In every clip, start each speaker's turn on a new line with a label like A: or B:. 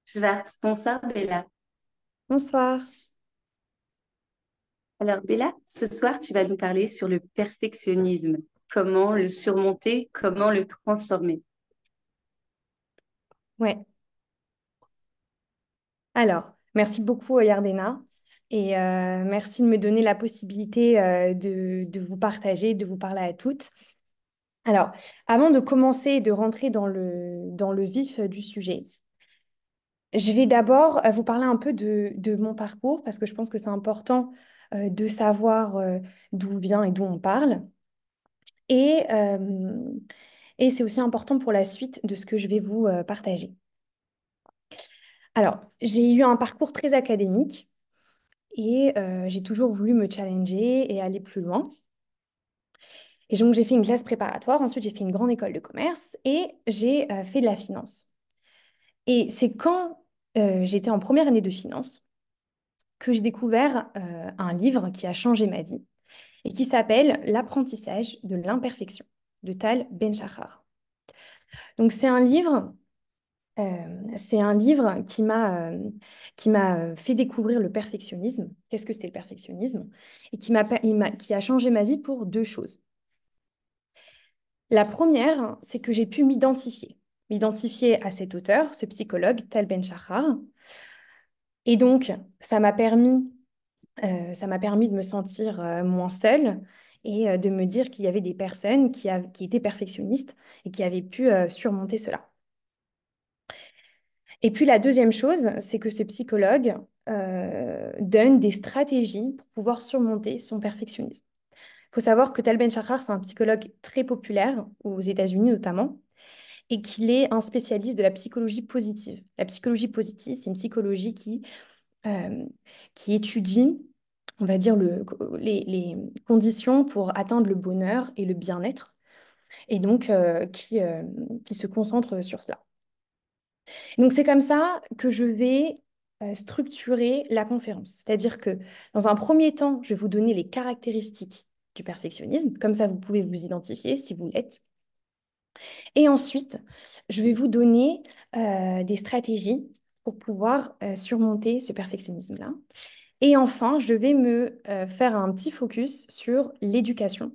A: Schwartz, bonsoir Bella.
B: Bonsoir.
A: Alors Bella, ce soir tu vas nous parler sur le perfectionnisme. Comment le surmonter, comment le transformer.
B: Ouais. Alors, merci beaucoup, Yardena. Et merci de me donner la possibilité de vous partager, de vous parler à toutes. Alors, avant de commencer et de rentrer dans le vif du sujet, je vais d'abord vous parler un peu de mon parcours parce que je pense que c'est important de savoir d'où vient et d'où on parle. Et, euh, et c'est aussi important pour la suite de ce que je vais vous partager. Alors, j'ai eu un parcours très académique. Et j'ai toujours voulu me challenger et aller plus loin. Et donc, j'ai fait une classe préparatoire. Ensuite, j'ai fait une grande école de commerce et j'ai fait de la finance. Et c'est quand j'étais en première année de finance que j'ai découvert un livre qui a changé ma vie et qui s'appelle L'apprentissage de l'imperfection de Tal Ben-Shahar. Donc, c'est un livre qui m'a fait découvrir le perfectionnisme. Qu'est-ce que c'était le perfectionnisme? Et qui a changé ma vie pour deux choses. La première, c'est que j'ai pu m'identifier à cet auteur, ce psychologue, Tal Ben-Shahar. Et donc, ça m'a permis de me sentir moins seule et de me dire qu'il y avait des personnes qui étaient perfectionnistes et qui avaient pu surmonter cela. Et puis la deuxième chose, c'est que ce psychologue donne des stratégies pour pouvoir surmonter son perfectionnisme. Il faut savoir que Tal Ben-Shahar, c'est un psychologue très populaire, aux États-Unis notamment, et qu'il est un spécialiste de la psychologie positive. La psychologie positive, c'est une psychologie euh, qui étudie, on va dire, les conditions pour atteindre le bonheur et le bien-être, et donc qui se concentre sur cela. Donc c'est comme ça que je vais structurer la conférence. C'est-à-dire que dans un premier temps, je vais vous donner les caractéristiques du perfectionnisme. Comme ça, vous pouvez vous identifier si vous l'êtes. Et ensuite, je vais vous donner des stratégies pour pouvoir surmonter ce perfectionnisme-là. Et enfin, je vais me faire un petit focus sur l'éducation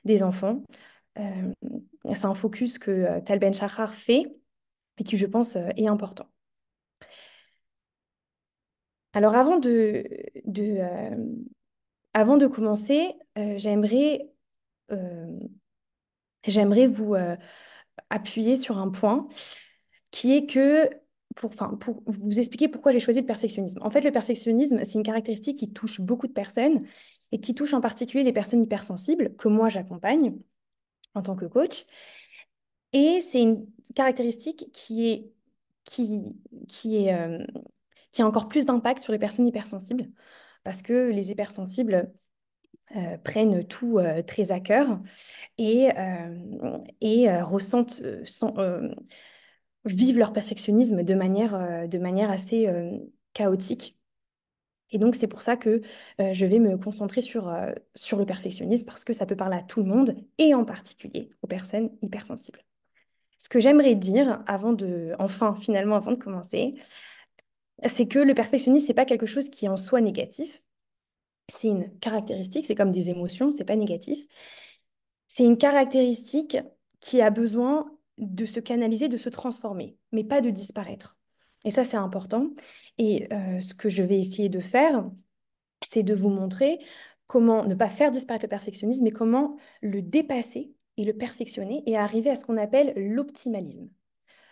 B: des enfants. Euh, c'est un focus que Tal Ben-Shahar fait et qui, je pense, est important. Alors, avant de commencer, euh, j'aimerais vous appuyer sur un point qui est que, pour vous expliquer pourquoi j'ai choisi le perfectionnisme. En fait, le perfectionnisme, c'est une caractéristique qui touche beaucoup de personnes et qui touche en particulier les personnes hypersensibles que moi j'accompagne en tant que coach. Et c'est une caractéristique qui, qui est, euh, qui a encore plus d'impact sur les personnes hypersensibles parce que les hypersensibles prennent tout très à cœur et ressentent, vivent leur perfectionnisme de manière assez chaotique. Et donc, c'est pour ça que je vais me concentrer sur le perfectionnisme parce que ça peut parler à tout le monde et en particulier aux personnes hypersensibles. Ce que j'aimerais dire finalement, avant de commencer, c'est que le perfectionnisme, c'est pas quelque chose qui est en soi négatif. C'est une caractéristique, c'est comme des émotions, c'est pas négatif. C'est une caractéristique qui a besoin de se canaliser, de se transformer, mais pas de disparaître. Et ça, c'est important. Et ce que je vais essayer de faire, c'est de vous montrer comment ne pas faire disparaître le perfectionnisme, mais comment le dépasser et le perfectionner et arriver à ce qu'on appelle l'optimalisme.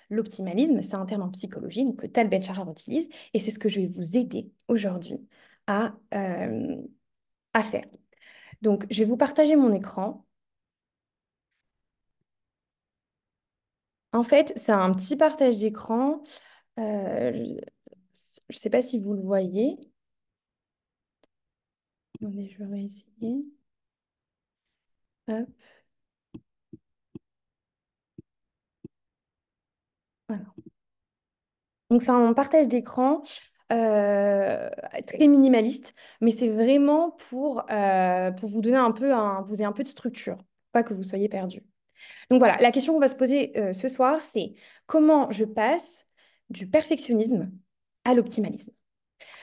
B: L'optimalisme, c'est un terme en psychologie donc, que Tal Ben-Shahar utilise, et c'est ce que je vais vous aider aujourd'hui à, euh, à faire. Donc, je vais vous partager mon écran. En fait, c'est un petit partage d'écran. Je ne sais pas si vous le voyez. Attendez, je vais réessayer. Hop, voilà. Donc, c'est un partage d'écran très minimaliste, mais c'est vraiment pour vous donner vous ayez un peu de structure, pas que vous soyez perdu. Donc voilà, la question qu'on va se poser ce soir, c'est comment je passe du perfectionnisme à l'optimalisme.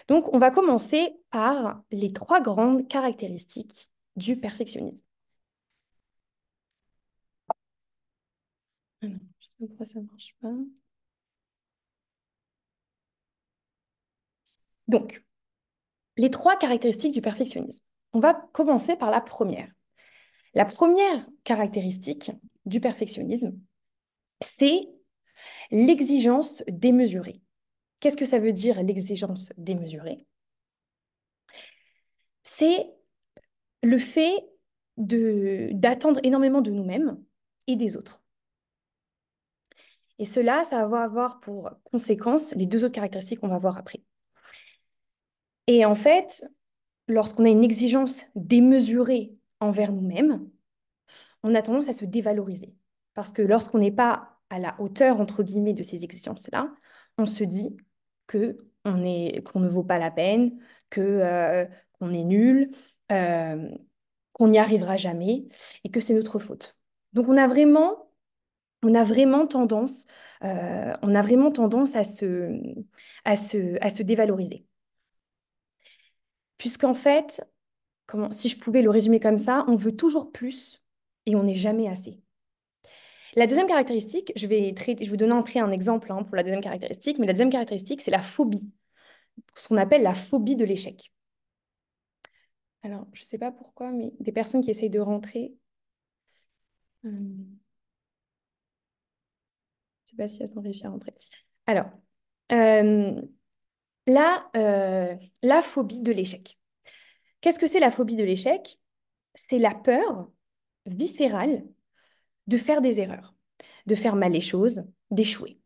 B: Donc, on va commencer par les trois grandes caractéristiques du perfectionnisme. Ah non, je sais pas pourquoi ça ne marche pas. Donc, les trois caractéristiques du perfectionnisme. On va commencer par la première. La première caractéristique du perfectionnisme, c'est l'exigence démesurée. Qu'est-ce que ça veut dire l'exigence démesurée? C'est le fait d'attendre énormément de nous-mêmes et des autres. Et cela, ça va avoir pour conséquence les deux autres caractéristiques qu'on va voir après. Et en fait, lorsqu'on a une exigence démesurée envers nous-mêmes, on a tendance à se dévaloriser. Parce que lorsqu'on n'est pas à la hauteur, entre guillemets, de ces exigences-là, on se dit que qu'on ne vaut pas la peine, qu'on est nul, euh, qu'on n'y arrivera jamais et que c'est notre faute. Donc on a vraiment tendance, à se dévaloriser. Puisqu'en fait, si je pouvais le résumer comme ça, on veut toujours plus et on n'est jamais assez. La deuxième caractéristique, je vais donner après un exemple pour la deuxième caractéristique, mais la deuxième caractéristique, c'est la phobie, ce qu'on appelle la phobie de l'échec. Alors, je ne sais pas pourquoi, mais des personnes qui essayent de rentrer, je ne sais pas si elles ont réussi à rentrer. Alors, euh, la phobie de l'échec. Qu'est-ce que c'est la phobie de l'échec? C'est la peur viscérale de faire des erreurs, de faire mal les choses, d'échouer.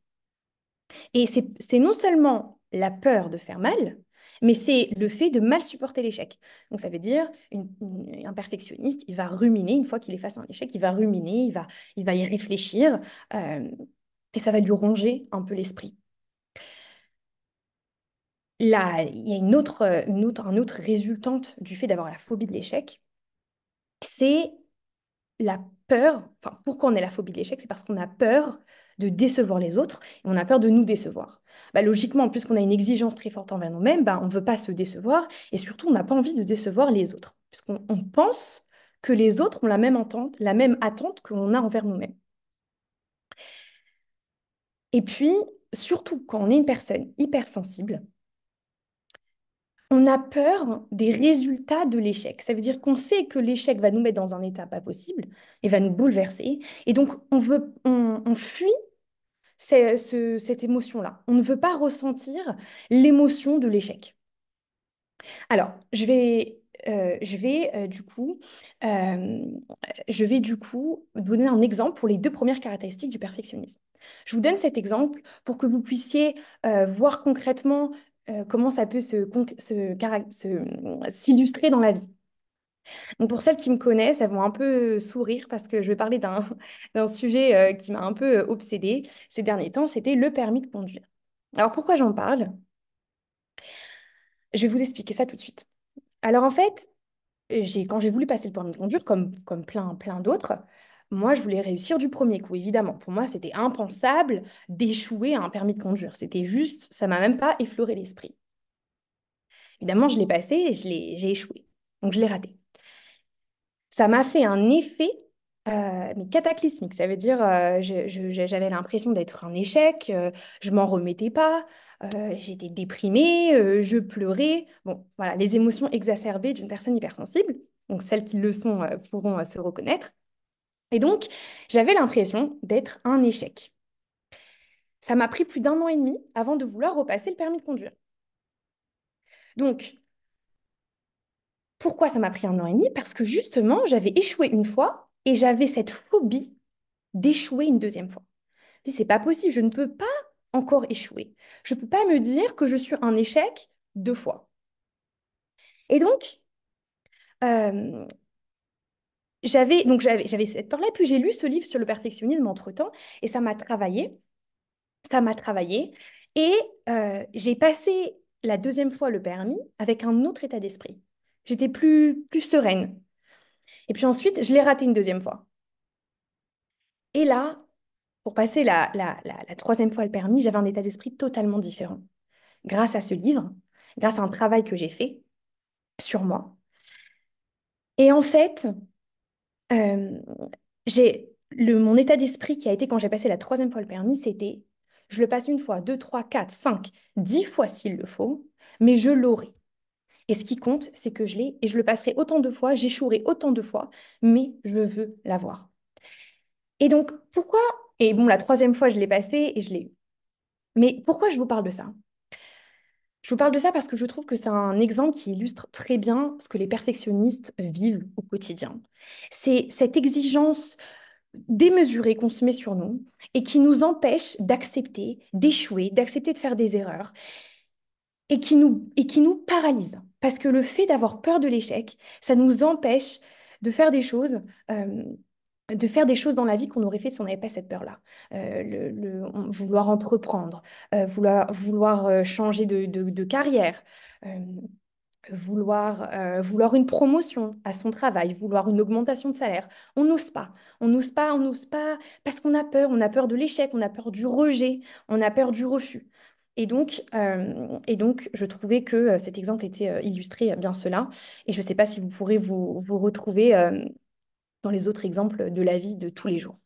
B: Et c'est non seulement la peur de faire mal, mais c'est le fait de mal supporter l'échec. Donc ça veut dire un perfectionniste, il va ruminer, une fois qu'il est face à un échec, il va ruminer, il va y réfléchir, euh, et ça va lui ronger un peu l'esprit. Là, il y a un autre résultante du fait d'avoir la phobie de l'échec, c'est la peur, enfin, pourquoi on a la phobie de l'échec? C'est parce qu'on a peur de décevoir les autres et on a peur de nous décevoir. Bah, logiquement, puisqu'on a une exigence très forte envers nous-mêmes, bah, on ne veut pas se décevoir et surtout, on n'a pas envie de décevoir les autres, puisqu'on pense que les autres ont la même attente que l'on a envers nous-mêmes. Et puis, surtout, quand on est une personne hypersensible, on a peur des résultats de l'échec. Ça veut dire qu'on sait que l'échec va nous mettre dans un état pas possible et va nous bouleverser. Et donc, on fuit cette émotion-là. On ne veut pas ressentir l'émotion de l'échec. Alors, euh, je vais du coup donner un exemple pour les deux premières caractéristiques du perfectionnisme. Je vous donne cet exemple pour que vous puissiez voir concrètement comment ça peut s'illustrer dans la vie. Donc pour celles qui me connaissent, elles vont un peu sourire parce que je vais parler d'un sujet qui m'a un peu obsédée ces derniers temps, c'était le permis de conduire. Alors pourquoi j'en parle? Je vais vous expliquer ça tout de suite. Alors en fait, quand j'ai voulu passer le permis de conduire, comme plein d'autres, moi je voulais réussir du premier coup, évidemment. Pour moi, c'était impensable d'échouer à un permis de conduire. C'était juste, ça m'a même pas effleuré l'esprit. Évidemment, je l'ai passé et j'ai échoué. Donc je l'ai raté. Ça m'a fait un effet mais cataclysmique. Ça veut dire j'avais l'impression d'être un échec, je m'en remettais pas, j'étais déprimée, je pleurais. Bon, voilà, les émotions exacerbées d'une personne hypersensible. Donc celles qui le sont pourront se reconnaître. Et donc, j'avais l'impression d'être un échec. Ça m'a pris plus d'un an et demi avant de vouloir repasser le permis de conduire. Donc, pourquoi ça m'a pris un an et demi? Parce que justement, j'avais échoué une fois et j'avais cette phobie d'échouer une deuxième fois. Je dis, c'est pas possible, je ne peux pas encore échouer. Je ne peux pas me dire que je suis un échec deux fois. Et donc, euh, j'avais cette peur-là, puis j'ai lu ce livre sur le perfectionnisme entre-temps, et ça m'a travaillé, et j'ai passé la deuxième fois le permis avec un autre état d'esprit. J'étais plus sereine. Et puis ensuite, je l'ai raté une deuxième fois. Et là, Pour passer la troisième fois le permis, j'avais un état d'esprit totalement différent. Grâce à ce livre, grâce à un travail que j'ai fait sur moi. Et en fait, euh, mon état d'esprit qui a été quand j'ai passé la troisième fois le permis, c'était, je le passe une fois, deux, trois, quatre, cinq, 10 fois s'il le faut, mais je l'aurai. Et ce qui compte, c'est que je l'ai et je le passerai autant de fois, j'échouerai autant de fois, mais je veux l'avoir. Et donc, pourquoi? Et bon, la troisième fois, je l'ai passé et je l'ai eu. Mais pourquoi je vous parle de ça? Je vous parle de ça parce que je trouve que c'est un exemple qui illustre très bien ce que les perfectionnistes vivent au quotidien. C'est cette exigence démesurée qu'on se met sur nous et qui nous empêche d'accepter, d'échouer, d'accepter de faire des erreurs et qui nous paralyse. Parce que le fait d'avoir peur de l'échec, ça nous empêche de faire des choses, euh, de faire des choses dans la vie qu'on aurait fait si on n'avait pas cette peur-là. Vouloir entreprendre, vouloir changer de carrière, euh, vouloir une promotion à son travail, vouloir une augmentation de salaire. On n'ose pas. On n'ose pas, on n'ose pas parce qu'on a peur. On a peur de l'échec, on a peur du rejet, on a peur du refus. Et donc, je trouvais que cet exemple était illustré bien cela. Et je ne sais pas si vous pourrez vous retrouver dans les autres exemples de la vie de tous les jours.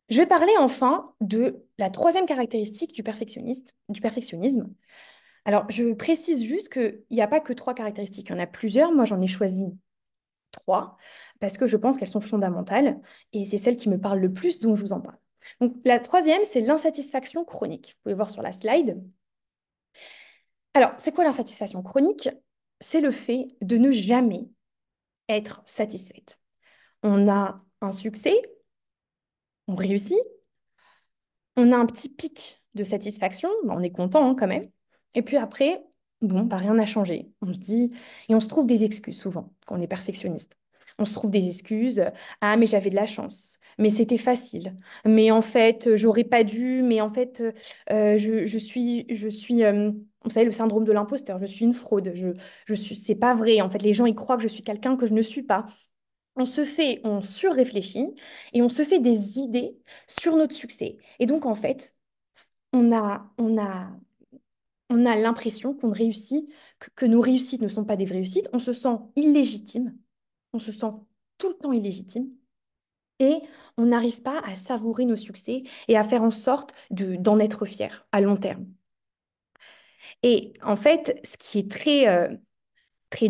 B: Je vais parler enfin de la troisième caractéristique du perfectionnisme. Alors, je précise juste qu'il n'y a pas que trois caractéristiques, il y en a plusieurs. Moi, j'en ai choisi trois parce que je pense qu'elles sont fondamentales et c'est celle qui me parle le plus, dont je vous en parle. Donc, la troisième, c'est l'insatisfaction chronique. Vous pouvez voir sur la slide. Alors, c'est quoi l'insatisfaction chronique? C'est le fait de ne jamais être satisfaite. On a un succès, on réussit, on a un petit pic de satisfaction, bah, on est content hein, quand même. Et puis après, bon, bah, rien n'a changé. On se dit, et on se trouve des excuses souvent quand on est perfectionniste. On se trouve des excuses. Ah, mais j'avais de la chance. Mais c'était facile. Mais en fait, j'aurais pas dû. Mais en fait, vous savez, le syndrome de l'imposteur. Je suis une fraude. C'est pas vrai. En fait, les gens, ils croient que je suis quelqu'un que je ne suis pas. On surréfléchit et on se fait des idées sur notre succès. Et donc, en fait, on a l'impression qu'on réussit, que nos réussites ne sont pas des vraies réussites. On se sent illégitime. On se sent tout le temps illégitime. Et on n'arrive pas à savourer nos succès et à faire en sorte d'en être fier à long terme. Et en fait, ce qui est très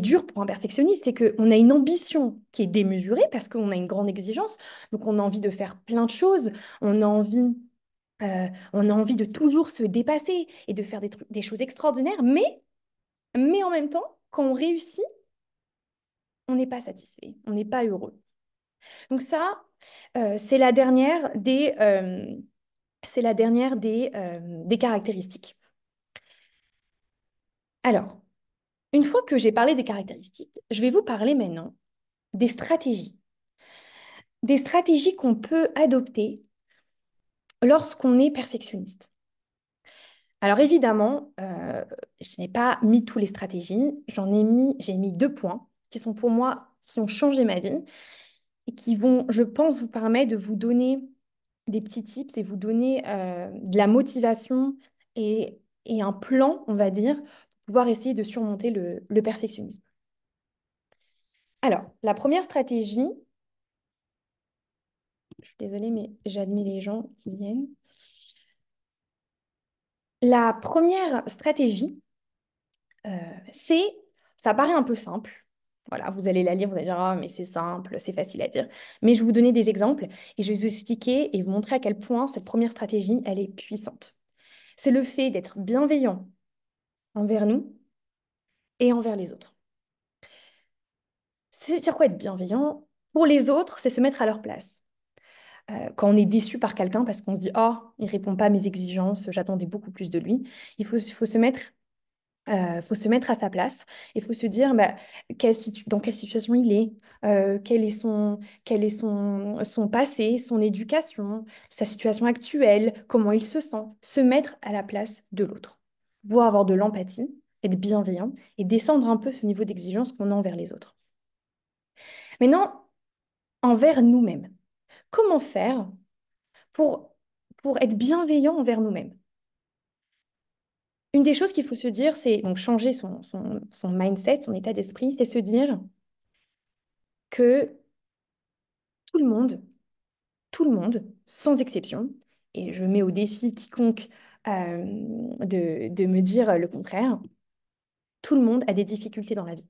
B: dur pour un perfectionniste, c'est qu'on a une ambition qui est démesurée parce qu'on a une grande exigence. Donc, on a envie de faire plein de choses. On a envie, on a envie de toujours se dépasser et de faire des choses extraordinaires. Mais en même temps, quand on réussit, on n'est pas satisfait. On n'est pas heureux. Donc ça, c'est la dernière des caractéristiques. Alors, une fois que j'ai parlé des caractéristiques, je vais vous parler maintenant des stratégies. Des stratégies qu'on peut adopter lorsqu'on est perfectionniste. Alors évidemment, je n'ai pas mis toutes les stratégies, j'ai mis 2 points qui sont pour moi, qui ont changé ma vie et qui vont, je pense, vous permettre de vous donner des petits tips et vous donner de la motivation et un plan, on va dire, pour pouvoir essayer de surmonter le perfectionnisme. Alors, la première stratégie, je suis désolée, mais j'admets les gens qui viennent. La première stratégie, euh, c'est, ça paraît un peu simple. Voilà, vous allez la lire, vous allez dire, ah, mais c'est simple, c'est facile à dire. Mais je vais vous donner des exemples et je vais vous expliquer et vous montrer à quel point cette première stratégie, elle est puissante. C'est le fait d'être bienveillant envers nous et envers les autres. C'est dire quoi être bienveillant? Pour les autres, c'est se mettre à leur place. Quand on est déçu par quelqu'un parce qu'on se dit, oh, il répond pas à mes exigences, j'attendais beaucoup plus de lui, il faut se mettre à sa place. Il faut se dire bah, dans quelle situation il est, quel est son passé, son éducation, sa situation actuelle, comment il se sent. Se mettre à la place de l'autre. Pouvoir avoir de l'empathie, être bienveillant et descendre un peu ce niveau d'exigence qu'on a envers les autres. Maintenant, envers nous-mêmes. Comment faire pour, pour être bienveillant envers nous-mêmes. Une des choses qu'il faut se dire, c'est donc changer son mindset, son état d'esprit, c'est se dire que tout le monde, tout le monde, sans exception, et je mets au défi quiconque de me dire le contraire, tout le monde a des difficultés dans la vie.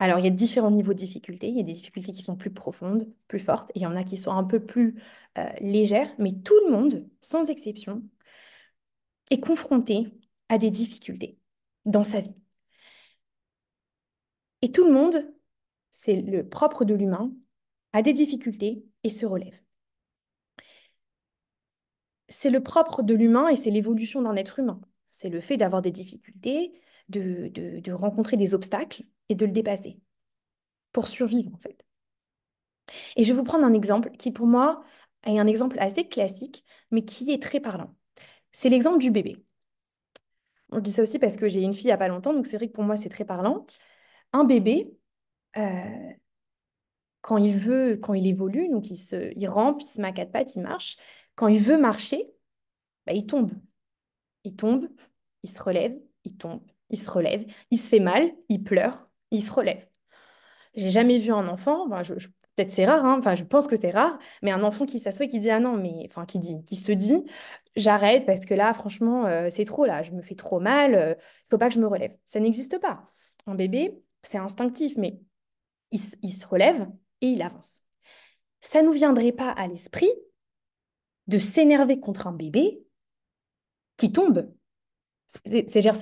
B: Alors, il y a différents niveaux de difficultés. Il y a des difficultés qui sont plus profondes, plus fortes, et il y en a qui sont un peu plus légères, mais tout le monde, sans exception, est confronté à des difficultés dans sa vie. Et tout le monde, c'est le propre de l'humain, a des difficultés et se relève. C'est le propre de l'humain et c'est l'évolution d'un être humain. C'est le fait d'avoir des difficultés, de rencontrer des obstacles et de le dépasser pour survivre en fait. Et je vais vous prendre un exemple qui pour moi est un exemple assez classique mais qui est très parlant. C'est l'exemple du bébé. On dit ça aussi parce que j'ai une fille il n'y a pas longtemps, donc c'est vrai que pour moi c'est très parlant. Un bébé, euh, quand il veut, quand il évolue, donc il rampe, il se met à quatre pattes, il marche. Quand il veut marcher, bah, il tombe. Il tombe, il se relève, il tombe, il se relève, il se fait mal, il pleure, il se relève. J'ai jamais vu un enfant, enfin, peut-être c'est rare, hein, enfin, je pense que c'est rare, mais un enfant qui s'assoit et qui dit ah non, mais enfin qui se dit j'arrête parce que là, franchement, c'est trop là, je me fais trop mal, il faut pas que je me relève. Ça n'existe pas. Un bébé, c'est instinctif, mais il se relève et il avance. Ça nous viendrait pas à l'esprit de s'énerver contre un bébé qui tombe. C'est-à-dire,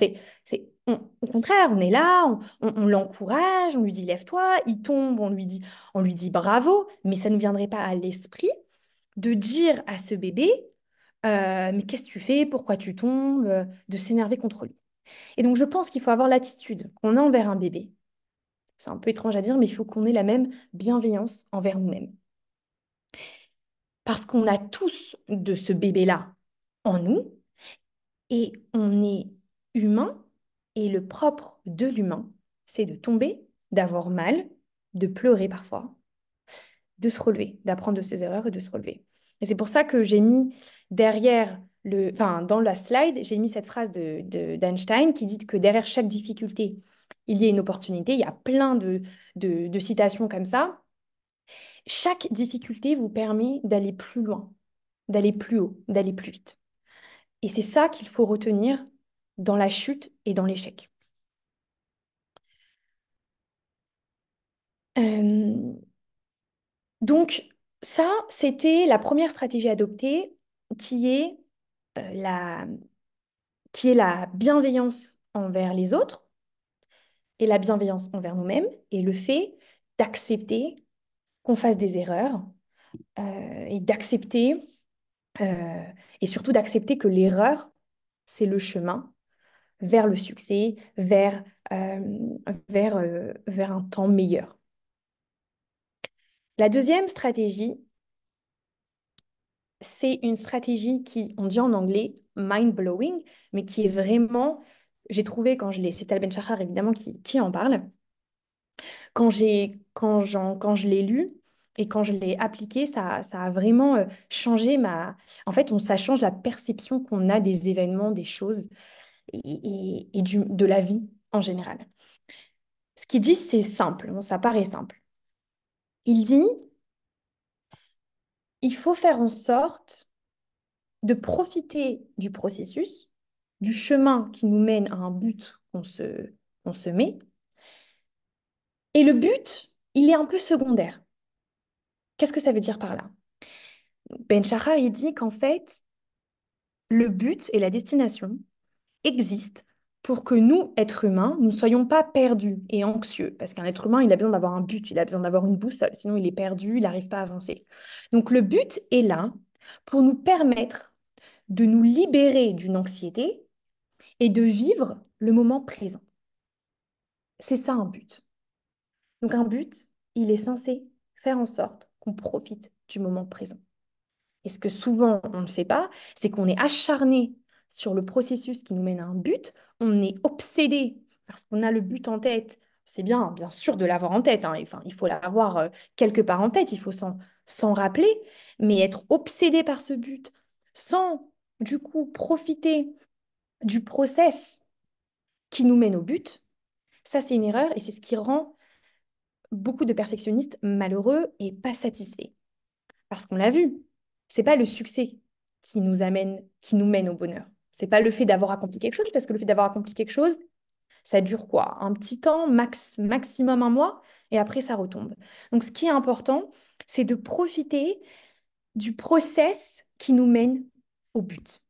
B: au contraire, on est là, on l'encourage, on lui dit lève-toi, il tombe, on lui dit bravo, mais ça ne viendrait pas à l'esprit de dire à ce bébé, mais qu'est-ce que tu fais, pourquoi tu tombes, de s'énerver contre lui. Et donc, je pense qu'il faut avoir l'attitude qu'on a envers un bébé. C'est un peu étrange à dire, mais il faut qu'on ait la même bienveillance envers nous-mêmes. Parce qu'on a tous de ce bébé-là en nous. Et on est humain, et le propre de l'humain, c'est de tomber, d'avoir mal, de pleurer parfois, de se relever, d'apprendre de ses erreurs et de se relever. Et c'est pour ça que j'ai mis derrière enfin, dans la slide, j'ai mis cette phrase d'Einstein qui dit que derrière chaque difficulté, il y a une opportunité. Il y a plein de citations comme ça. Chaque difficulté vous permet d'aller plus loin, d'aller plus haut, d'aller plus vite. Et c'est ça qu'il faut retenir dans la chute et dans l'échec. Euh, donc, ça, c'était la première stratégie adoptée qui est, euh, la, qui est la bienveillance envers les autres et la bienveillance envers nous-mêmes et le fait d'accepter qu'on fasse des erreurs et d'accepter euh, et surtout d'accepter que l'erreur, c'est le chemin vers le succès, vers un temps meilleur. La deuxième stratégie, c'est une stratégie qui, on dit en anglais, mind-blowing, mais qui est vraiment, j'ai trouvé quand je l'ai, c'est Tal Ben-Shahar évidemment qui en parle, quand je l'ai lu et quand je l'ai appliqué, ça a vraiment changé en fait, ça change la perception qu'on a des événements, des choses et de la vie en général. Ce qu'il dit, c'est simple, bon, ça paraît simple. Il dit, il faut faire en sorte de profiter du processus, du chemin qui nous mène à un but qu'on se met. Et le but, il est un peu secondaire. Qu'est-ce que ça veut dire par là? Ben Shahar, il dit qu'en fait, le but et la destination existent pour que nous, êtres humains, nous ne soyons pas perdus et anxieux. Parce qu'un être humain, il a besoin d'avoir un but, il a besoin d'avoir une boussole, sinon il est perdu, il n'arrive pas à avancer. Donc le but est là pour nous permettre de nous libérer d'une anxiété et de vivre le moment présent. C'est ça un but. Donc un but, il est censé faire en sorte qu'on profite du moment présent. Et ce que souvent on ne fait pas, c'est qu'on est acharné sur le processus qui nous mène à un but, on est obsédé parce qu'on a le but en tête. C'est bien, bien sûr, de l'avoir en tête, hein. Enfin, il faut l'avoir quelque part en tête, il faut s'en rappeler, mais être obsédé par ce but sans, du coup, profiter du process qui nous mène au but, ça, c'est une erreur et c'est ce qui rend beaucoup de perfectionnistes malheureux et pas satisfaits. Parce qu'on l'a vu, c'est pas le succès qui nous amène, qui nous mène au bonheur. C'est pas le fait d'avoir accompli quelque chose, parce que le fait d'avoir accompli quelque chose, ça dure quoi? Un petit temps, maximum un mois, et après ça retombe. Donc ce qui est important, c'est de profiter du process qui nous mène au but.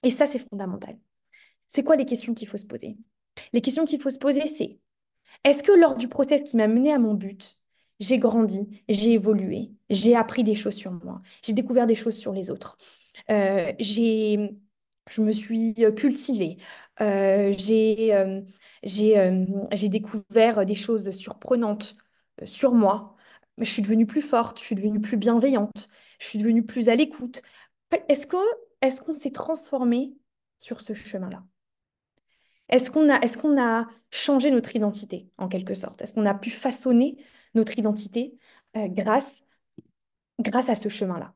B: Et ça, c'est fondamental. C'est quoi les questions qu'il faut se poser? Les questions qu'il faut se poser, c'est est-ce que lors du process qui m'a mené à mon but, j'ai grandi, j'ai évolué, j'ai appris des choses sur moi, j'ai découvert des choses sur les autres, euh, j'ai, je me suis cultivée, j'ai j'ai découvert des choses surprenantes sur moi, je suis devenue plus forte, je suis devenue plus bienveillante, je suis devenue plus à l'écoute. Est-ce que, est-ce qu'on s'est transformé sur ce chemin-là? Est-ce qu'on a changé notre identité, en quelque sorte? Est-ce qu'on a pu façonner notre identité grâce à ce chemin-là?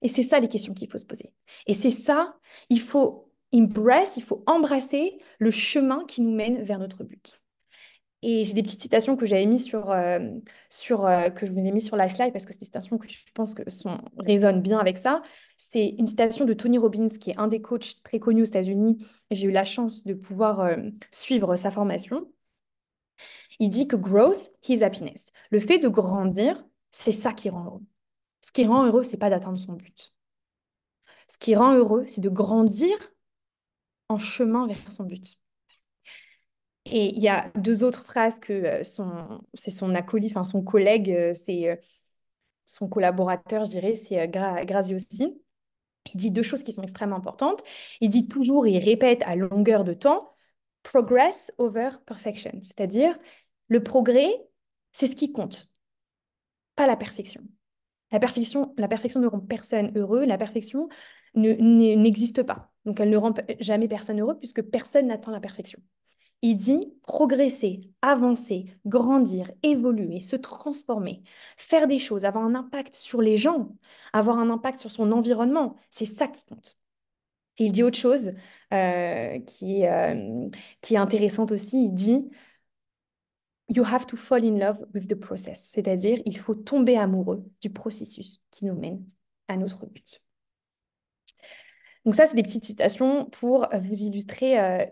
B: Et c'est ça les questions qu'il faut se poser. Et c'est ça, il faut embrasser le chemin qui nous mène vers notre but. Et j'ai des petites citations que j'avais mis que je vous ai mis sur la slide parce que c'est des citations que je pense résonnent bien avec ça. C'est une citation de Tony Robbins, qui est un des coachs très connus aux États-Unis. J'ai eu la chance de pouvoir suivre sa formation. Il dit que growth is happiness. Le fait de grandir, c'est ça qui rend heureux. Ce qui rend heureux, c'est pas d'atteindre son but. Ce qui rend heureux, c'est de grandir en chemin vers son but. Et il y a deux autres phrases que c'est son acolyte, enfin son collègue, son collaborateur, je dirais, c'est Graziosi. Il dit deux choses qui sont extrêmement importantes. Il dit toujours, il répète à longueur de temps, progress over perfection. C'est-à-dire, le progrès, c'est ce qui compte, pas la perfection. La perfection ne rend personne heureux. La perfection n'existe pas. Donc, elle ne rend jamais personne heureux puisque personne n'atteint la perfection. Il dit progresser, avancer, grandir, évoluer, se transformer, faire des choses, avoir un impact sur les gens, avoir un impact sur son environnement. C'est ça qui compte. Et il dit autre chose qui est intéressante aussi. Il dit You have to fall in love with the process. C'est-à-dire, il faut tomber amoureux du processus qui nous mène à notre but. Donc ça, c'est des petites citations pour vous illustrer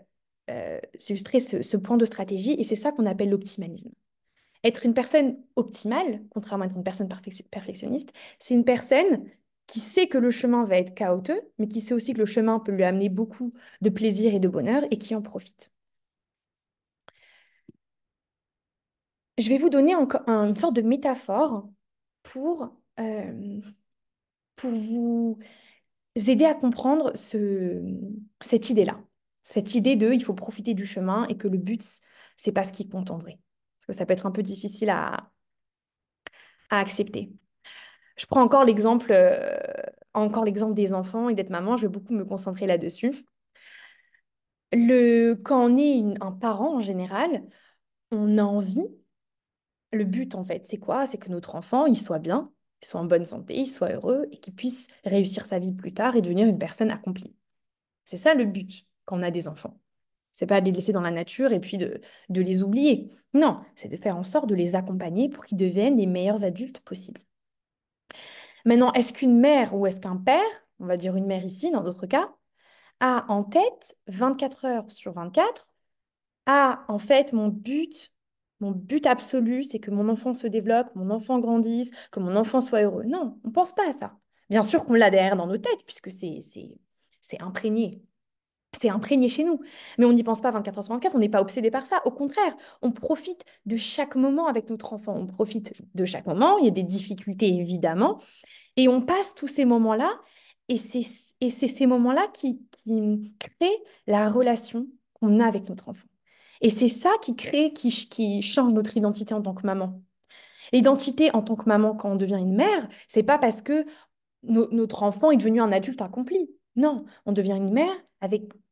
B: ce point de stratégie. Et c'est ça qu'on appelle l'optimalisme. Être une personne optimale, contrairement à être une personne perfectionniste, c'est une personne qui sait que le chemin va être chaotique, mais qui sait aussi que le chemin peut lui amener beaucoup de plaisir et de bonheur et qui en profite. Je vais vous donner encore une sorte de métaphore pour, euh, pour vous aider à comprendre cette idée-là. Cette idée de il faut profiter du chemin et que le but, c'est pas ce qui compte en vrai. Parce que ça peut être un peu difficile à accepter. Je prends encore l'exemple des enfants et d'être maman, je vais beaucoup me concentrer là-dessus. Quand on est un parent en général, on a envie, le but en fait, c'est quoi? C'est que notre enfant, il soit bien, il soit en bonne santé, il soit heureux et qu'il puisse réussir sa vie plus tard et devenir une personne accomplie. C'est ça le but quand on a des enfants. C'est pas de les laisser dans la nature et puis de les oublier. Non, c'est de faire en sorte de les accompagner pour qu'ils deviennent les meilleurs adultes possibles. Maintenant, est-ce qu'une mère ou est-ce qu'un père, on va dire une mère ici, dans d'autres cas, a en tête 24 heures sur 24, en fait mon but absolu, c'est que mon enfant se développe, que mon enfant grandisse, que mon enfant soit heureux. Non, on ne pense pas à ça. Bien sûr qu'on l'a derrière dans nos têtes, puisque c'est imprégné. C'est imprégné chez nous. Mais on n'y pense pas 24 heures sur 24, on n'est pas obsédé par ça. Au contraire, on profite de chaque moment avec notre enfant. On profite de chaque moment. Il y a des difficultés, évidemment. Et on passe tous ces moments-là, et c'est ces moments-là qui créent la relation qu'on a avec notre enfant. Et c'est ça qui change notre identité en tant que maman. L'identité en tant que maman, quand on devient une mère, c'est pas parce que notre enfant est devenu un adulte accompli. Non, on devient une mère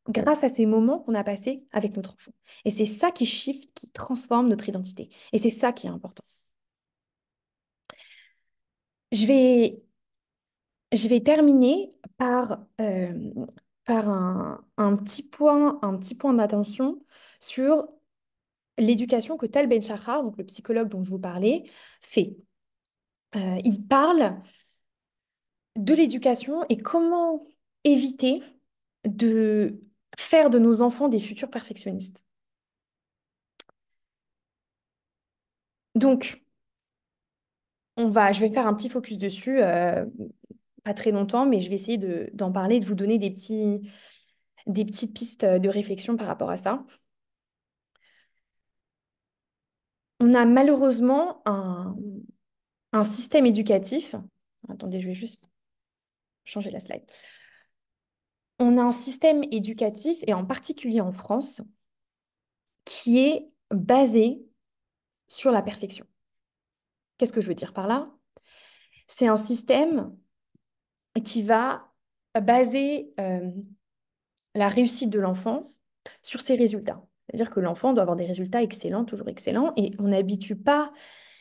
B: grâce à ces moments qu'on a passés avec notre enfant. Et c'est ça qui shift, qui transforme notre identité. Et c'est ça qui est important. Je vais, je vais terminer par un petit point d'attention sur l'éducation que Tal Ben-Shahar, donc le psychologue dont je vous parlais, fait. Il parle de l'éducation et comment éviter de faire de nos enfants des futurs perfectionnistes. Donc, je vais faire un petit focus dessus, pas très longtemps, mais je vais essayer d'en parler, de vous donner des petites pistes de réflexion par rapport à ça. On a malheureusement un système éducatif. Attendez, je vais juste changer la slide. On a un système éducatif, et en particulier en France, qui est basé sur la perfection. Qu'est-ce que je veux dire par là? C'est un système qui va baser la réussite de l'enfant sur ses résultats. C'est-à-dire que l'enfant doit avoir des résultats excellents, toujours excellents, et on n'habitue pas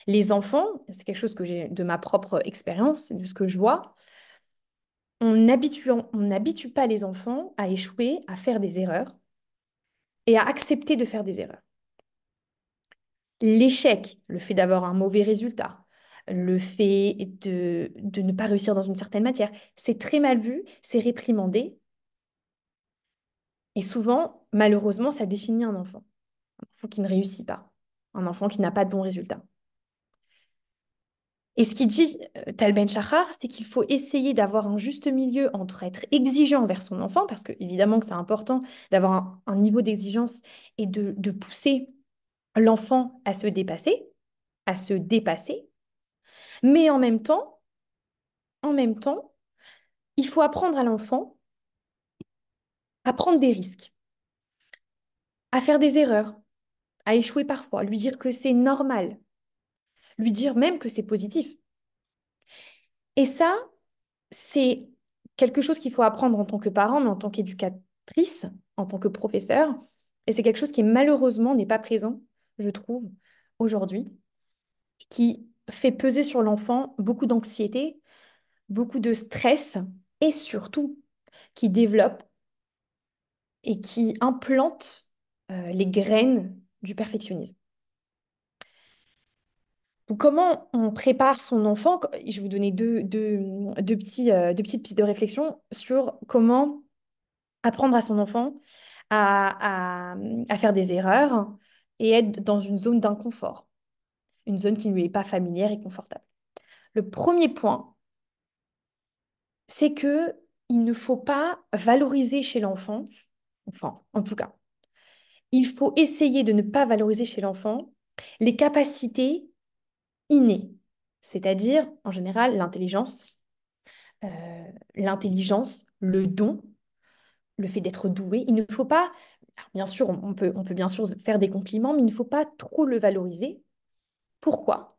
B: les enfants, c'est quelque chose que j'ai de ma propre expérience, de ce que je vois, on n'habitue pas les enfants à échouer, à faire des erreurs et à accepter de faire des erreurs. L'échec, le fait d'avoir un mauvais résultat, le fait de ne pas réussir dans une certaine matière, c'est très mal vu, c'est réprimandé, et souvent, malheureusement, ça définit un enfant. Un enfant qui ne réussit pas, un enfant qui n'a pas de bons résultats. Et ce qu'il dit, Tal Ben-Shahar, c'est qu'il faut essayer d'avoir un juste milieu entre être exigeant envers son enfant, parce que évidemment que c'est important d'avoir un niveau d'exigence et de pousser l'enfant à se dépasser, mais en même temps, il faut apprendre à l'enfant à prendre des risques, à faire des erreurs, à échouer parfois, lui dire que c'est normal, lui dire même que c'est positif. Et ça, c'est quelque chose qu'il faut apprendre en tant que parent, mais en tant qu'éducatrice, en tant que professeur. Et c'est quelque chose qui malheureusement n'est pas présent, je trouve, aujourd'hui, qui fait peser sur l'enfant beaucoup d'anxiété, beaucoup de stress et surtout qui développe et qui implante les graines du perfectionnisme. Donc, comment on prépare son enfant? Je vais vous donner deux petites pistes de réflexion sur comment apprendre à son enfant à faire des erreurs et être dans une zone d'inconfort, une zone qui ne lui est pas familière et confortable. Le premier point, c'est que il ne faut pas valoriser chez l'enfant, enfin, en tout cas, il faut essayer de ne pas valoriser chez l'enfant les capacités innées, c'est-à-dire, en général, l'intelligence, le don, le fait d'être doué. Il ne faut pas, alors, bien sûr, on peut bien sûr faire des compliments, mais il ne faut pas trop le valoriser. Pourquoi?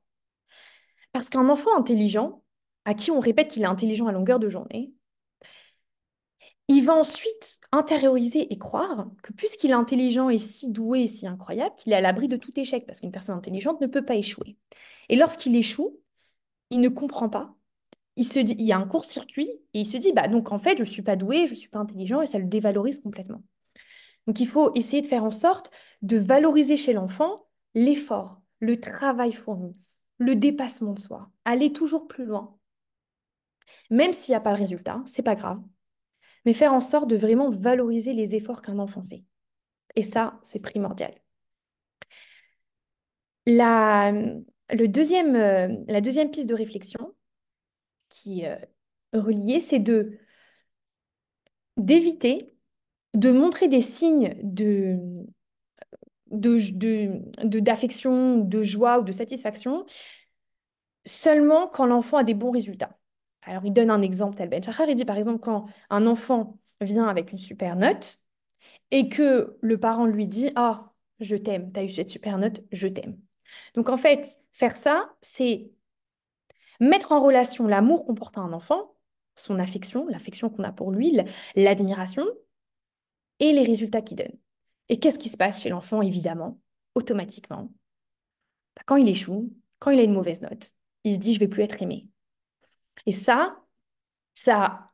B: Parce qu'un enfant intelligent, à qui on répète qu'il est intelligent à longueur de journée, il va ensuite intérioriser et croire que puisqu'il est intelligent et si doué et si incroyable, qu'il est à l'abri de tout échec, parce qu'une personne intelligente ne peut pas échouer. Et lorsqu'il échoue, il ne comprend pas. Il se dit, il y a un court-circuit et il se dit, bah donc en fait, je ne suis pas doué, je ne suis pas intelligent et ça le dévalorise complètement. Donc il faut essayer de faire en sorte de valoriser chez l'enfant l'effort, le travail fourni, le dépassement de soi, aller toujours plus loin. Même s'il n'y a pas le résultat, c'est pas grave, mais faire en sorte de vraiment valoriser les efforts qu'un enfant fait. Et ça, c'est primordial. La, la deuxième piste de réflexion qui est reliée, c'est d'éviter de montrer des signes d'affection, de joie ou de satisfaction seulement quand l'enfant a des bons résultats. Alors, il donne un exemple, Tal Ben-Shahar, il dit par exemple quand un enfant vient avec une super note et que le parent lui dit, ah, je t'aime, tu as eu cette super note, je t'aime. Donc, en fait, faire ça, c'est mettre en relation l'amour qu'on porte à un enfant, son affection, l'affection qu'on a pour lui, l'admiration et les résultats qu'il donne. Et qu'est-ce qui se passe chez l'enfant, évidemment, automatiquement? Quand il échoue, quand il a une mauvaise note, il se dit, je vais plus être aimé. Et ça, ça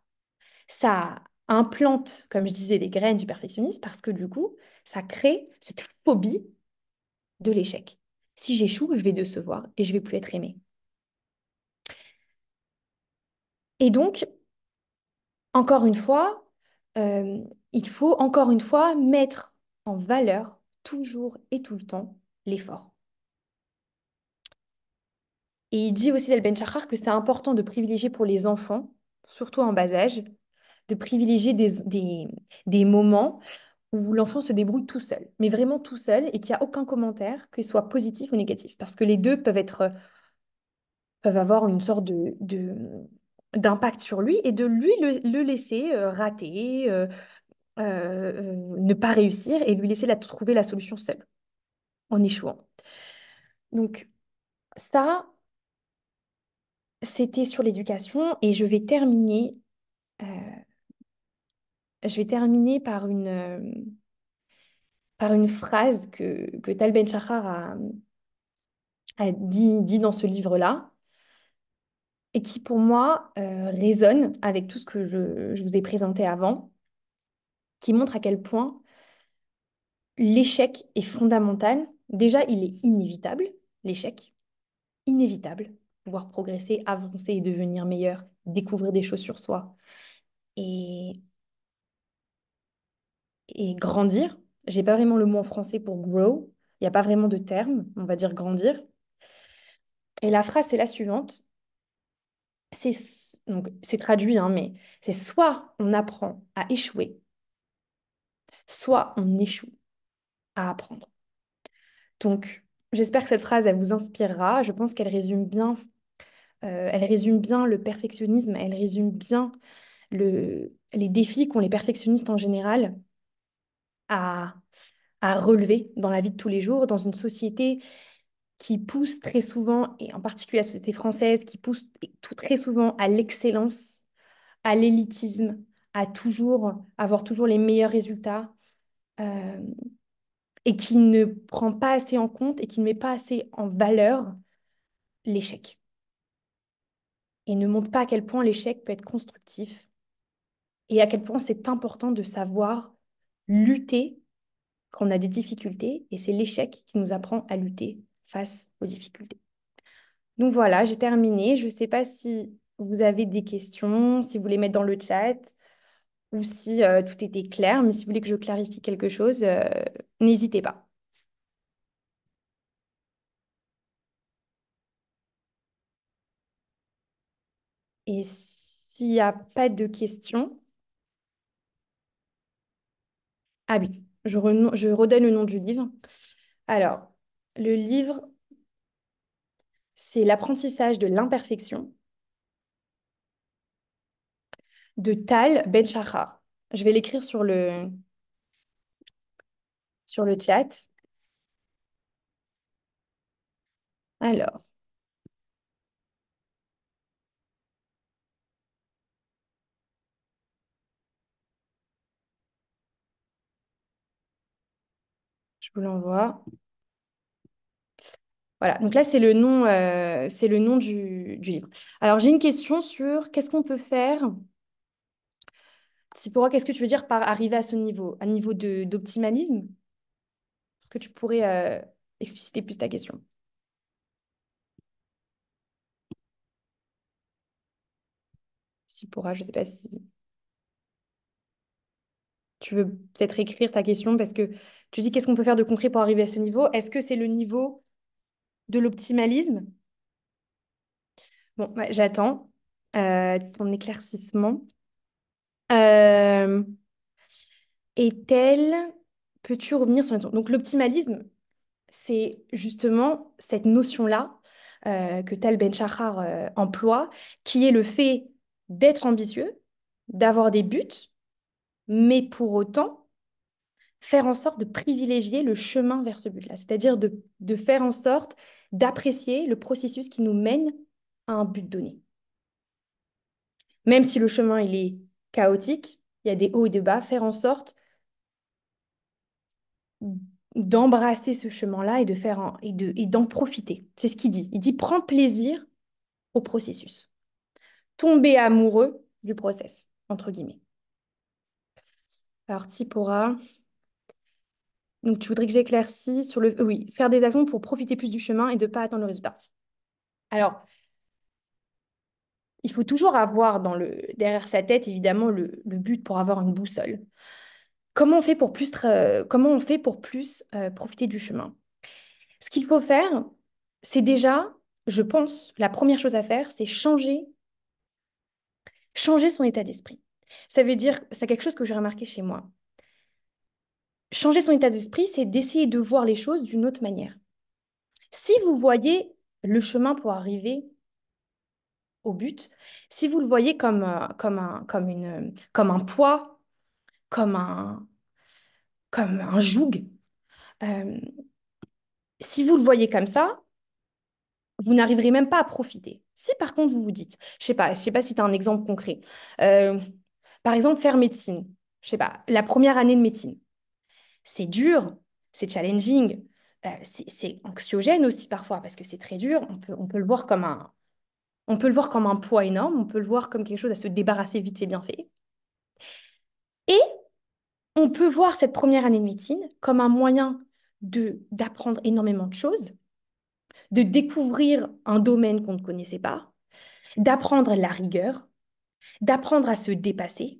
B: implante, comme je disais, les graines du perfectionnisme parce que du coup, ça crée cette phobie de l'échec. Si j'échoue, je vais décevoir et je vais plus être aimée. Et donc, encore une fois, euh, il faut encore une fois mettre en valeur toujours et tout le temps l'effort. Et il dit aussi d'Al-Ben Shahar que c'est important de privilégier pour les enfants, surtout en bas âge, de privilégier des moments où l'enfant se débrouille tout seul, mais vraiment tout seul et qu'il n'y a aucun commentaire, qu'il soit positif ou négatif. Parce que les deux peuvent avoir une sorte d'impact sur lui et de lui le laisser rater, ne pas réussir et lui laisser trouver la solution seul, en échouant. Donc ça, c'était sur l'éducation et euh, je vais terminer par une phrase que Tal Ben-Shahar a dit dans ce livre-là et qui pour moi résonne avec tout ce que je vous ai présenté avant, qui montre à quel point l'échec est fondamental. Déjà, il est inévitable, l'échec, inévitable. Pouvoir progresser, avancer et devenir meilleur, découvrir des choses sur soi et, et grandir. J'ai pas vraiment le mot en français pour grow. Il n'y a pas vraiment de terme, on va dire grandir. Et la phrase, c'est la suivante. Donc, c'est traduit, hein, mais c'est soit on apprend à échouer, soit on échoue à apprendre. Donc, j'espère que cette phrase, elle vous inspirera. Je pense qu'elle elle résume bien le perfectionnisme, elle résume bien les défis qu'ont les perfectionnistes en général à, à relever dans la vie de tous les jours, dans une société qui pousse très souvent, et en particulier la société française, qui pousse très souvent à l'excellence, à l'élitisme, à toujours avoir toujours les meilleurs résultats, euh, et qui ne prend pas assez en compte et qui ne met pas assez en valeur l'échec. Et ne montre pas à quel point l'échec peut être constructif et à quel point c'est important de savoir lutter quand on a des difficultés. Et c'est l'échec qui nous apprend à lutter face aux difficultés. Donc voilà, j'ai terminé. Je ne sais pas si vous avez des questions, si vous les mettez dans le chat ou si tout était clair, mais si vous voulez que je clarifie quelque chose, n'hésitez pas. Et s'il n'y a pas de questions, ah oui, je redonne le nom du livre. Alors, le livre, c'est L'apprentissage de l'imperfection de Tal Ben-Shahar. Je vais l'écrire sur le chat. Alors, je vous l'envoie. Voilà, donc là, c'est le nom du livre. Alors, j'ai une question sur qu'est-ce qu'on peut faire. Sipora, qu'est-ce que tu veux dire par arriver à ce niveau? Un niveau d'optimalisme? Est-ce que tu pourrais expliciter plus ta question? Sipora, je ne sais pas si tu veux peut-être écrire ta question parce que tu dis qu'est-ce qu'on peut faire de concret pour arriver à ce niveau? Est-ce que c'est le niveau de l'optimalisme? Bon, ouais, j'attends ton éclaircissement. Euh, est-elle... Peux-tu revenir sur... Donc l'optimalisme, c'est justement cette notion-là que Tal Ben-Shahar emploie, qui est le fait d'être ambitieux, d'avoir des buts, mais pour autant faire en sorte de privilégier le chemin vers ce but-là, c'est-à-dire de faire en sorte d'apprécier le processus qui nous mène à un but donné. Même si le chemin il est chaotique, il y a des hauts et des bas, faire en sorte d'embrasser ce chemin-là et et d'en profiter. C'est ce qu'il dit. Il dit prends plaisir au processus. tomber amoureux du process, entre guillemets. Alors, Tipora, donc tu voudrais que j'éclaircisse sur le... Oui, faire des actions pour profiter plus du chemin et de ne pas attendre le résultat. Alors, il faut toujours avoir derrière sa tête, évidemment, le but pour avoir une boussole. Comment on fait pour plus profiter du chemin? Ce qu'il faut faire, c'est déjà, je pense, la première chose à faire, c'est changer son état d'esprit. Ça veut dire, c'est quelque chose que j'ai remarqué chez moi. Changer son état d'esprit, c'est d'essayer de voir les choses d'une autre manière. Si vous voyez le chemin pour arriver au but, si vous le voyez comme un poids, comme comme un joug, euh, si vous le voyez comme ça, vous n'arriverez même pas à profiter. Si par contre vous vous dites, je sais pas si tu as un exemple concret, euh, par exemple faire médecine, je sais pas, la première année de médecine, c'est dur, c'est challenging, c'est anxiogène aussi parfois parce que c'est très dur, on peut le voir on peut le voir comme un poids énorme, on peut le voir comme quelque chose à se débarrasser vite et bien fait. Et on peut voir cette première année de médecine comme un moyen d'apprendre énormément de choses, de découvrir un domaine qu'on ne connaissait pas, d'apprendre la rigueur, d'apprendre à se dépasser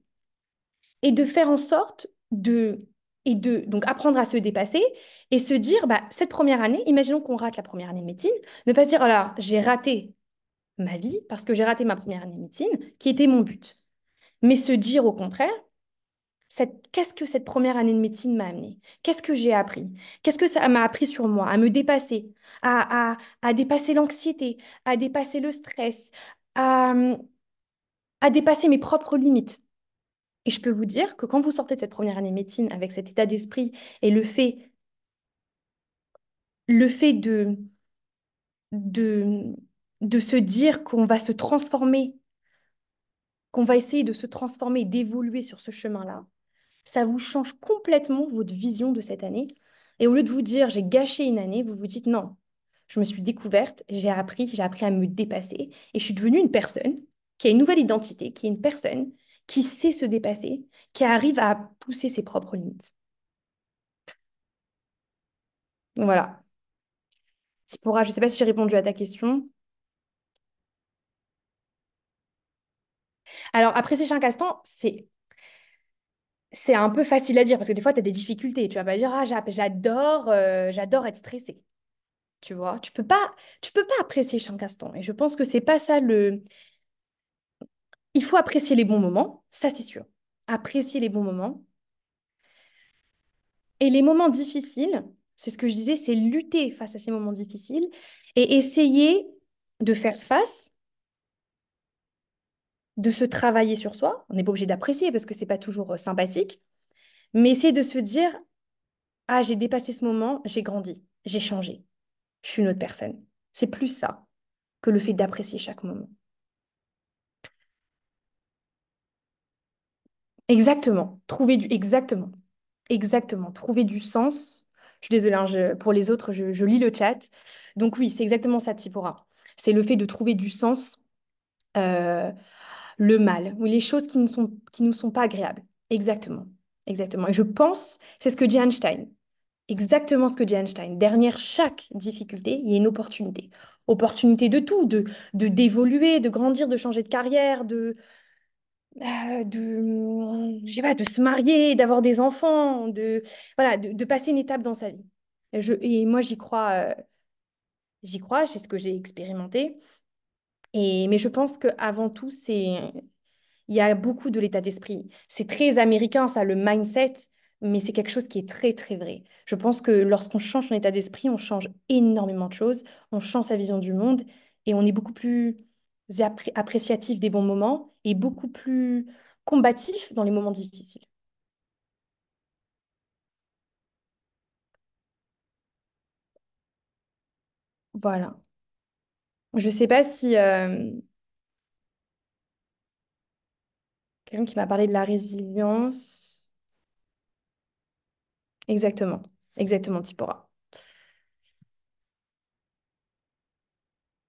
B: et de faire en sorte donc apprendre à se dépasser et se dire, bah, cette première année, imaginons qu'on rate la première année de médecine, ne pas se dire, oh là, j'ai raté ma vie parce que j'ai raté ma première année de médecine, qui était mon but. Mais se dire au contraire, qu'est-ce que cette première année de médecine m'a amené? Qu'est-ce que j'ai appris? Qu'est-ce que ça m'a appris sur moi? À me dépasser, à dépasser l'anxiété, à dépasser le stress, à, à dépasser mes propres limites. Et je peux vous dire que quand vous sortez de cette première année de médecine avec cet état d'esprit et le fait de, de se dire qu'on va se transformer, qu'on va essayer de se transformer, d'évoluer sur ce chemin-là, ça vous change complètement votre vision de cette année. Et au lieu de vous dire j'ai gâché une année, vous vous dites non, je me suis découverte, j'ai appris à me dépasser et je suis devenue une personne qui a une nouvelle identité, qui est une personne qui sait se dépasser, qui arrive à pousser ses propres limites. Donc voilà. Tsipora, je ne sais pas si j'ai répondu à ta question. Alors, apprécier chez un castan, c'est un peu facile à dire parce que des fois, tu as des difficultés. Tu vas pas dire, ah, j'adore être stressée. Tu vois, tu peux pas apprécier chez un castan. Et je pense que c'est pas ça le. Il faut apprécier les bons moments, ça c'est sûr. Apprécier les bons moments. Et les moments difficiles, c'est ce que je disais, c'est lutter face à ces moments difficiles et essayer de faire face, de se travailler sur soi. On n'est pas obligé d'apprécier parce que c'est pas toujours sympathique, mais essayer de se dire, ah, j'ai dépassé ce moment, j'ai grandi, j'ai changé, je suis une autre personne. C'est plus ça que le fait d'apprécier chaque moment. Exactement. Exactement. Trouver du sens. Je suis désolée, hein, pour les autres, je lis le chat. Donc oui, c'est exactement ça, Tsipora. C'est le fait de trouver du sens, euh, le mal, ou les choses qui nous sont pas agréables. Exactement. Exactement. Et je pense, c'est ce que dit Einstein. Exactement ce que dit Einstein. Derrière chaque difficulté, il y a une opportunité. Opportunité de tout, d'évoluer, de grandir, de changer de carrière, je sais pas, de se marier, d'avoir des enfants, voilà, de passer une étape dans sa vie. Et moi, j'y crois, c'est ce que j'ai expérimenté. Mais je pense qu'avant tout, il y a beaucoup de l'état d'esprit. C'est très américain, ça, le mindset, mais c'est quelque chose qui est très, très vrai. Je pense que lorsqu'on change son état d'esprit, on change énormément de choses, on change sa vision du monde et on est beaucoup plus appréciatif des bons moments et beaucoup plus combatif dans les moments difficiles. Voilà. Je sais pas si quelqu'un qui m'a parlé de la résilience. Exactement. Exactement, Tipora.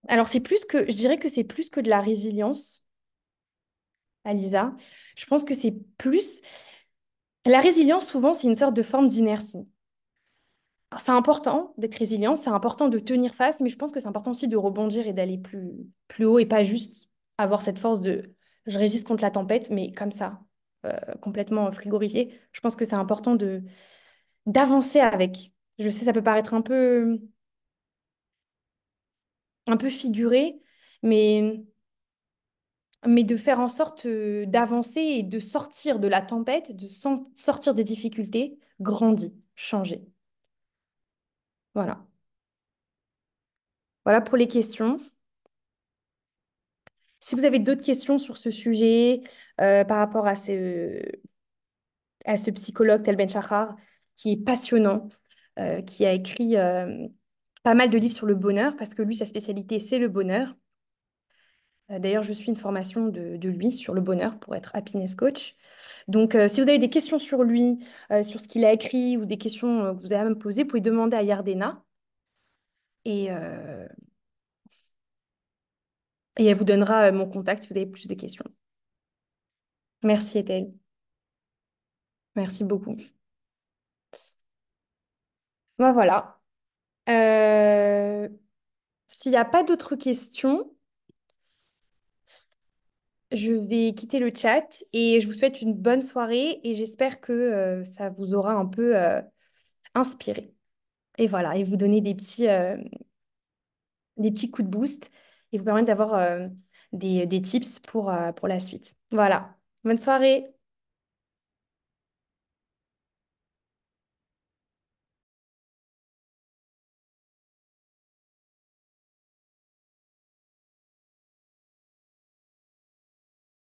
B: Alors, je dirais que c'est plus que de la résilience. Alisa. Je pense que c'est plus... La résilience, souvent, c'est une sorte de forme d'inertie. Alors, c'est important d'être résilient, c'est important de tenir face, mais je pense que c'est important aussi de rebondir et d'aller plus haut et pas juste avoir cette force de je résiste contre la tempête, mais comme ça, complètement frigorifié. Je pense que c'est important de d'avancer avec. Je sais, ça peut paraître un peu figuré, mais, mais de faire en sorte d'avancer et de sortir de la tempête, sortir des difficultés, grandir, changer. Voilà. Voilà pour les questions. Si vous avez d'autres questions sur ce sujet, par rapport à ce psychologue Tal Ben-Shahar, qui est passionnant, qui a écrit pas mal de livres sur le bonheur, parce que lui, sa spécialité, c'est le bonheur. D'ailleurs, je suis une formation de lui sur le bonheur pour être happiness coach. Donc, si vous avez des questions sur lui, sur ce qu'il a écrit, ou des questions que vous avez à me poser, vous pouvez demander à Yardena. Et, euh, et elle vous donnera mon contact si vous avez plus de questions. Merci, Ethel. Merci beaucoup. Bon, voilà. Euh, S'il n'y a pas d'autres questions, je vais quitter le chat et je vous souhaite une bonne soirée et j'espère que ça vous aura un peu inspiré. Et voilà, et vous donner des petits coups de boost et vous permettre d'avoir des tips pour la suite. Voilà. Bonne soirée.